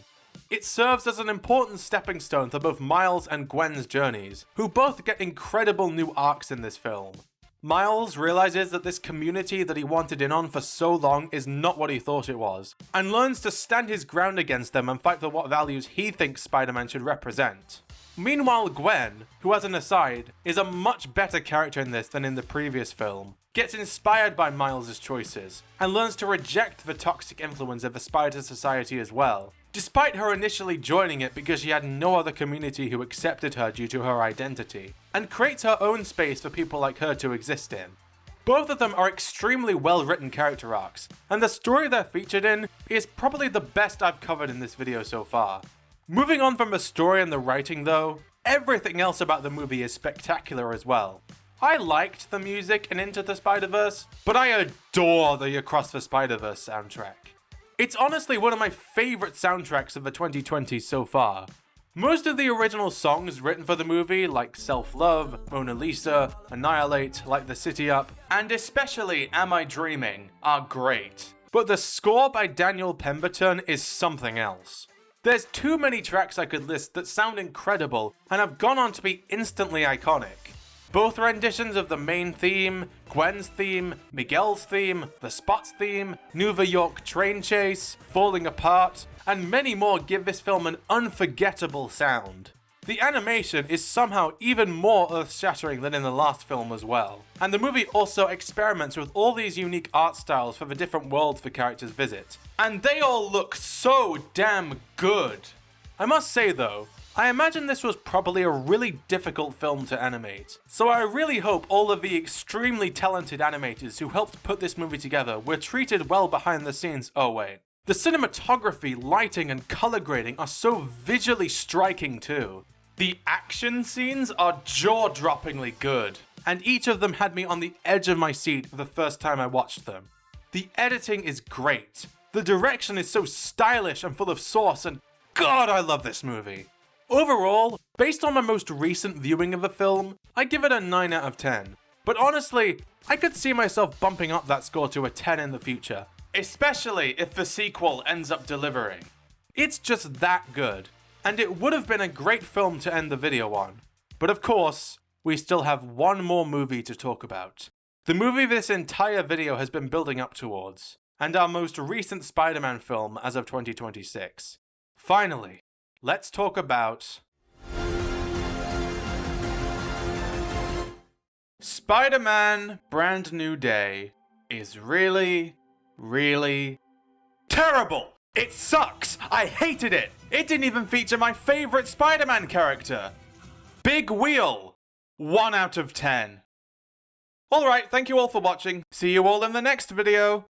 A: It serves as an important stepping stone for both Miles and Gwen's journeys, who both get incredible new arcs in this film. Miles realizes that this community that he wanted in on for so long is not what he thought it was, and learns to stand his ground against them and fight for what values he thinks Spider-Man should represent. Meanwhile, Gwen, who as an aside, is a much better character in this than in the previous film, gets inspired by Miles' choices, and learns to reject the toxic influence of the Spider Society as well, despite her initially joining it because she had no other community who accepted her due to her identity, and creates her own space for people like her to exist in. Both of them are extremely well-written character arcs, and the story they're featured in is probably the best I've covered in this video so far. Moving on from the story and the writing though, everything else about the movie is spectacular as well. I liked the music in Into the Spider-Verse, but I adore the Across the Spider-Verse soundtrack. It's honestly one of my favorite soundtracks of the 2020s so far. Most of the original songs written for the movie, like Self-Love, Mona Lisa, Annihilate, Light the City Up, and especially Am I Dreaming, are great. But the score by Daniel Pemberton is something else. There's too many tracks I could list that sound incredible and have gone on to be instantly iconic. Both renditions of the main theme, Gwen's theme, Miguel's theme, the Spot's theme, New York train chase, Falling Apart, and many more give this film an unforgettable sound. The animation is somehow even more earth-shattering than in the last film as well, and the movie also experiments with all these unique art styles for the different worlds the characters visit, and they all look so damn good. I must say though, I imagine this was probably a really difficult film to animate, so I really hope all of the extremely talented animators who helped put this movie together were treated well behind the scenes. Oh wait. The cinematography, lighting, and color grading are so visually striking too. The action scenes are jaw-droppingly good, and each of them had me on the edge of my seat the first time I watched them. The editing is great. The direction is so stylish and full of sauce, and God, I love this movie. Overall, based on my most recent viewing of the film, I give it a 9 out of 10. But honestly, I could see myself bumping up that score to a 10 in the future, especially if the sequel ends up delivering. It's just that good, and it would have been a great film to end the video on. But of course, we still have one more movie to talk about. The movie this entire video has been building up towards, and our most recent Spider-Man film as of 2026. Finally, let's talk about Spider-Man Brand New Day is really, really terrible! It sucks! I hated it! It didn't even feature my favorite Spider-Man character! Big Wheel! 1 out of 10. Alright, thank you all for watching. See you all in the next video.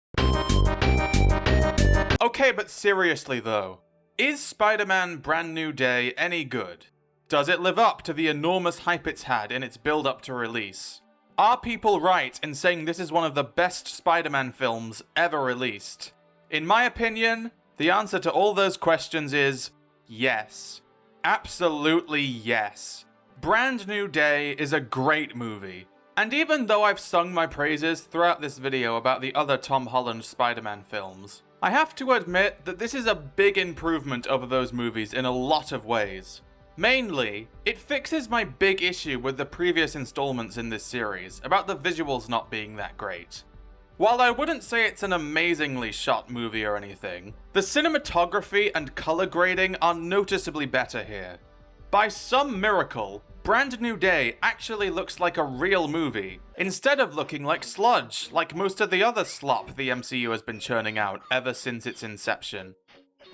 A: Okay, but seriously though, is Spider-Man Brand New Day any good? Does it live up to the enormous hype it's had in its build-up to release? Are people right in saying this is one of the best Spider-Man films ever released? In my opinion, the answer to all those questions is yes. Absolutely yes. Brand New Day is a great movie. And even though I've sung my praises throughout this video about the other Tom Holland Spider-Man films, I have to admit that this is a big improvement over those movies in a lot of ways. Mainly, it fixes my big issue with the previous installments in this series about the visuals not being that great. While I wouldn't say it's an amazingly shot movie or anything, the cinematography and color grading are noticeably better here. By some miracle, Brand New Day actually looks like a real movie, instead of looking like sludge, like most of the other slop the MCU has been churning out ever since its inception.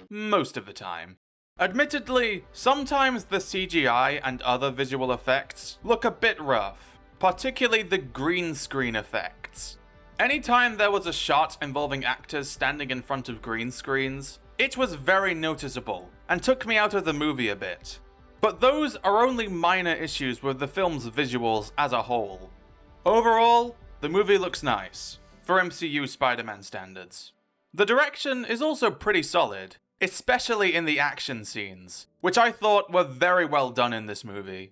A: Most of the time. Admittedly, sometimes the CGI and other visual effects look a bit rough, particularly the green screen effects. Anytime there was a shot involving actors standing in front of green screens, it was very noticeable, and took me out of the movie a bit. But those are only minor issues with the film's visuals as a whole. Overall, the movie looks nice, for MCU Spider-Man standards. The direction is also pretty solid, especially in the action scenes, which I thought were very well done in this movie.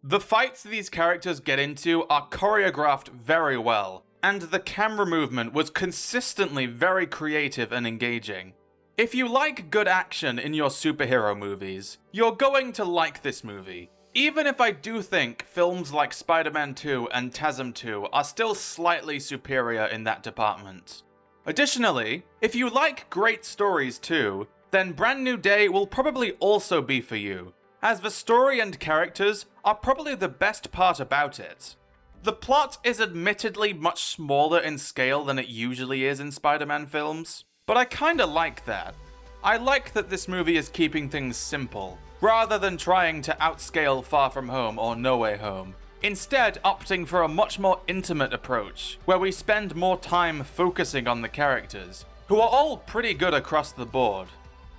A: The fights these characters get into are choreographed very well, and the camera movement was consistently very creative and engaging. If you like good action in your superhero movies, you're going to like this movie. Even if I do think films like Spider-Man 2 and TASM 2 are still slightly superior in that department. Additionally, if you like great stories too, then Brand New Day will probably also be for you, as the story and characters are probably the best part about it. The plot is admittedly much smaller in scale than it usually is in Spider-Man films, but I kinda like that. I like that this movie is keeping things simple, rather than trying to outscale Far From Home or No Way Home. Instead, opting for a much more intimate approach, where we spend more time focusing on the characters, who are all pretty good across the board.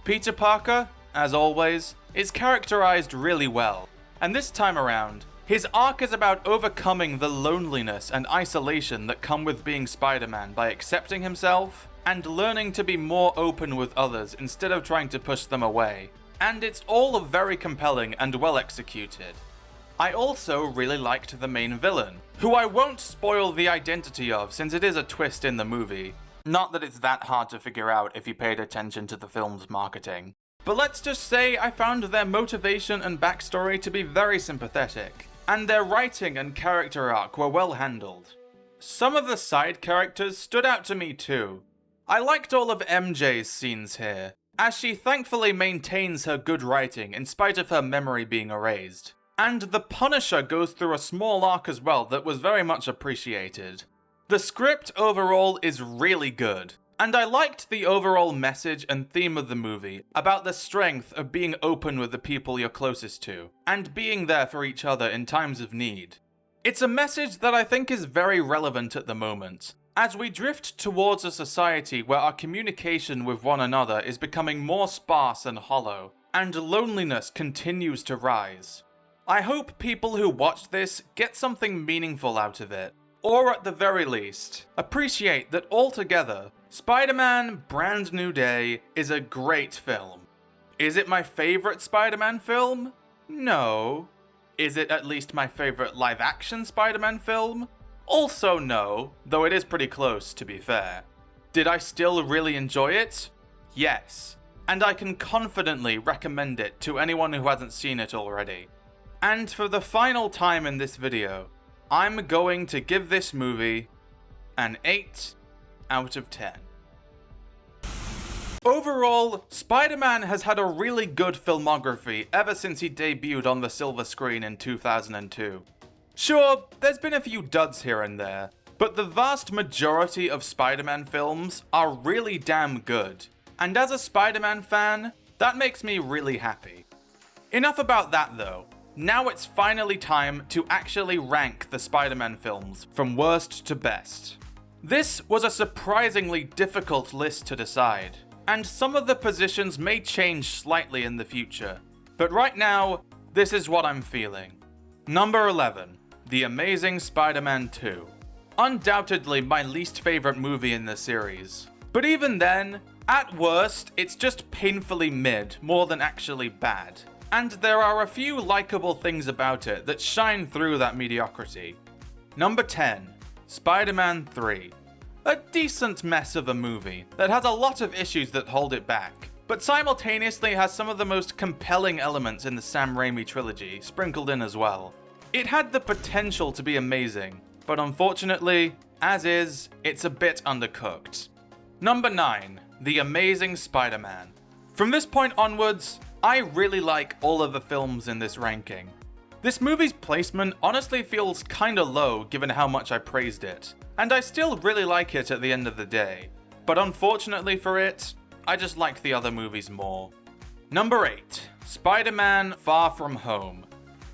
A: Peter Parker, as always, is characterized really well, and this time around, his arc is about overcoming the loneliness and isolation that come with being Spider-Man by accepting himself, and learning to be more open with others instead of trying to push them away. And it's all very compelling and well executed. I also really liked the main villain, who I won't spoil the identity of since it is a twist in the movie. Not that it's that hard to figure out if you paid attention to the film's marketing. But let's just say I found their motivation and backstory to be very sympathetic, and their writing and character arc were well handled. Some of the side characters stood out to me too. I liked all of MJ's scenes here, as she thankfully maintains her good writing in spite of her memory being erased. And the Punisher goes through a small arc as well that was very much appreciated. The script overall is really good, and I liked the overall message and theme of the movie about the strength of being open with the people you're closest to, and being there for each other in times of need. It's a message that I think is very relevant at the moment, as we drift towards a society where our communication with one another is becoming more sparse and hollow, and loneliness continues to rise. I hope people who watch this get something meaningful out of it, or at the very least, appreciate that altogether, Spider-Man Brand New Day is a great film. Is it my favorite Spider-Man film? No. Is it at least my favorite live-action Spider-Man film? Also no, though it is pretty close to be fair. Did I still really enjoy it? Yes, and I can confidently recommend it to anyone who hasn't seen it already. And for the final time in this video, I'm going to give this movie an 8 out of 10. Overall, Spider-Man has had a really good filmography ever since he debuted on the silver screen in 2002. Sure, there's been a few duds here and there, but the vast majority of Spider-Man films are really damn good. And as a Spider-Man fan, that makes me really happy. Enough about that though. Now it's finally time to actually rank the Spider-Man films from worst to best. This was a surprisingly difficult list to decide, and some of the positions may change slightly in the future, but right now, this is what I'm feeling. Number 11, The Amazing Spider-Man 2. Undoubtedly my least favorite movie in the series, but even then, at worst, it's just painfully mid more than actually bad. And there are a few likable things about it that shine through that mediocrity. Number 10, Spider-Man 3. A decent mess of a movie that has a lot of issues that hold it back, but simultaneously has some of the most compelling elements in the Sam Raimi trilogy sprinkled in as well. It had the potential to be amazing, but unfortunately, as is, it's a bit undercooked. Number 9, The Amazing Spider-Man. From this point onwards, I really like all of the films in this ranking. This movie's placement honestly feels kinda low given how much I praised it, and I still really like it at the end of the day, but unfortunately for it, I just like the other movies more. Number 8, Spider-Man Far From Home.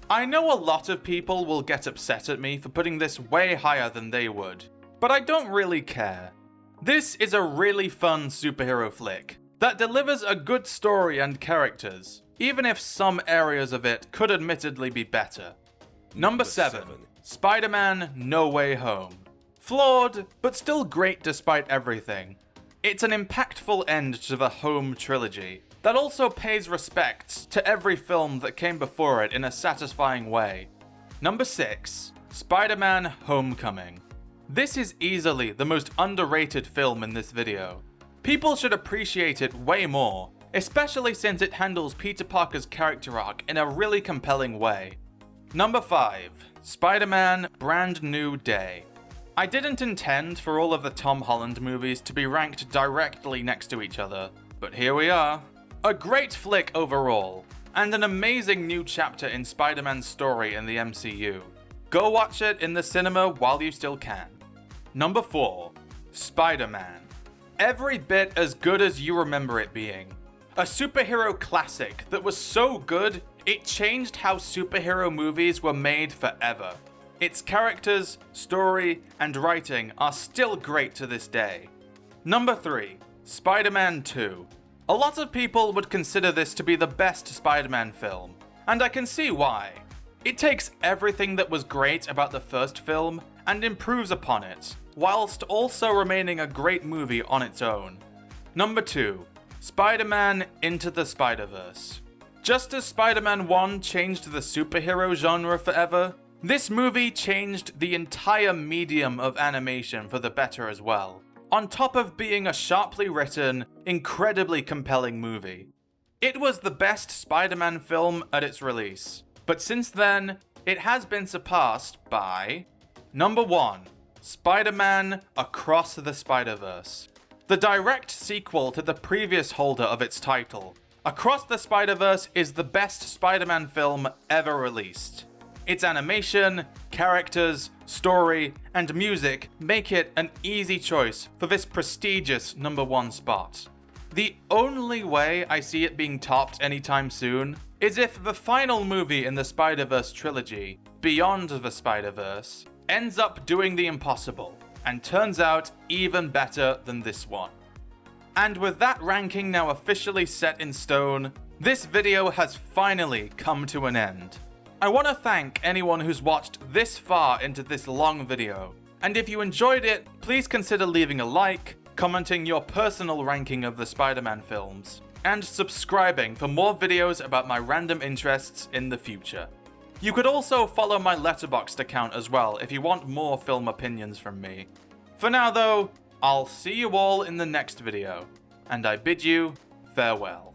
A: I know a lot of people will get upset at me for putting this way higher than they would, but I don't really care. This is a really fun superhero flick that delivers a good story and characters, even if some areas of it could admittedly be better. Number 7, Spider-Man No Way Home. Flawed, but still great despite everything. It's an impactful end to the Home trilogy that also pays respects to every film that came before it in a satisfying way. Number 6, Spider-Man Homecoming. This is easily the most underrated film in this video. People should appreciate it way more, especially since it handles Peter Parker's character arc in a really compelling way. Number 5, Spider-Man Brand New Day. I didn't intend for all of the Tom Holland movies to be ranked directly next to each other, but here we are. A great flick overall, and an amazing new chapter in Spider-Man's story in the MCU. Go watch it in the cinema while you still can. Number 4, Spider-Man. Every bit as good as you remember it being. A superhero classic that was so good, it changed how superhero movies were made forever. Its characters, story, and writing are still great to this day. Number 3, Spider-Man 2. A lot of people would consider this to be the best Spider-Man film, and I can see why. It takes everything that was great about the first film and improves upon it, whilst also remaining a great movie on its own. Number 2, Spider-Man Into the Spider-Verse. Just as Spider-Man 1 changed the superhero genre forever, this movie changed the entire medium of animation for the better as well, on top of being a sharply written, incredibly compelling movie. It was the best Spider-Man film at its release, but since then, it has been surpassed by number 1, Spider-Man Across the Spider-Verse. The direct sequel to the previous holder of its title, Across the Spider-Verse is the best Spider-Man film ever released. Its animation, characters, story, and music make it an easy choice for this prestigious number 1 spot. The only way I see it being topped anytime soon is if the final movie in the Spider-Verse trilogy, Beyond the Spider-Verse, ends up doing the impossible and turns out even better than this one. And with that ranking now officially set in stone, this video has finally come to an end. I want to thank anyone who's watched this far into this long video, and if you enjoyed it, please consider leaving a like, commenting your personal ranking of the Spider-Man films, and subscribing for more videos about my random interests in the future. You could also follow my Letterboxd account as well if you want more film opinions from me. For now though, I'll see you all in the next video, and I bid you farewell.